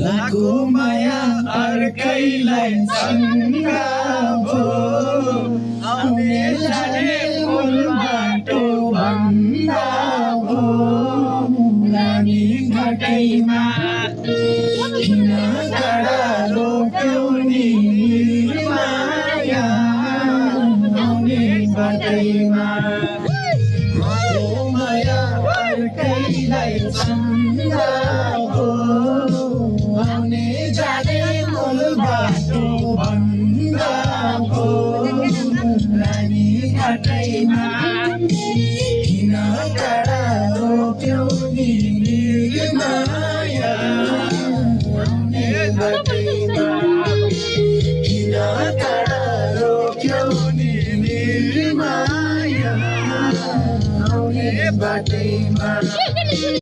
लाखो माया अर्कैलाई चङ्गा भो आउने जाने फुल बाटो भन्दा भो रानी घाटैमा किन टाढा रोक्यौ नि माया आउने बाटैमा लाखो माया अर्कैलाई चङ्गा भो आउने जाने मूल बाटो भन्दा भो रानी घाटैमा किन टाढा रोक्यौ नि माया आउने बाटैमा किन टाढा रोक्यौ नि माया आउने बाटैमा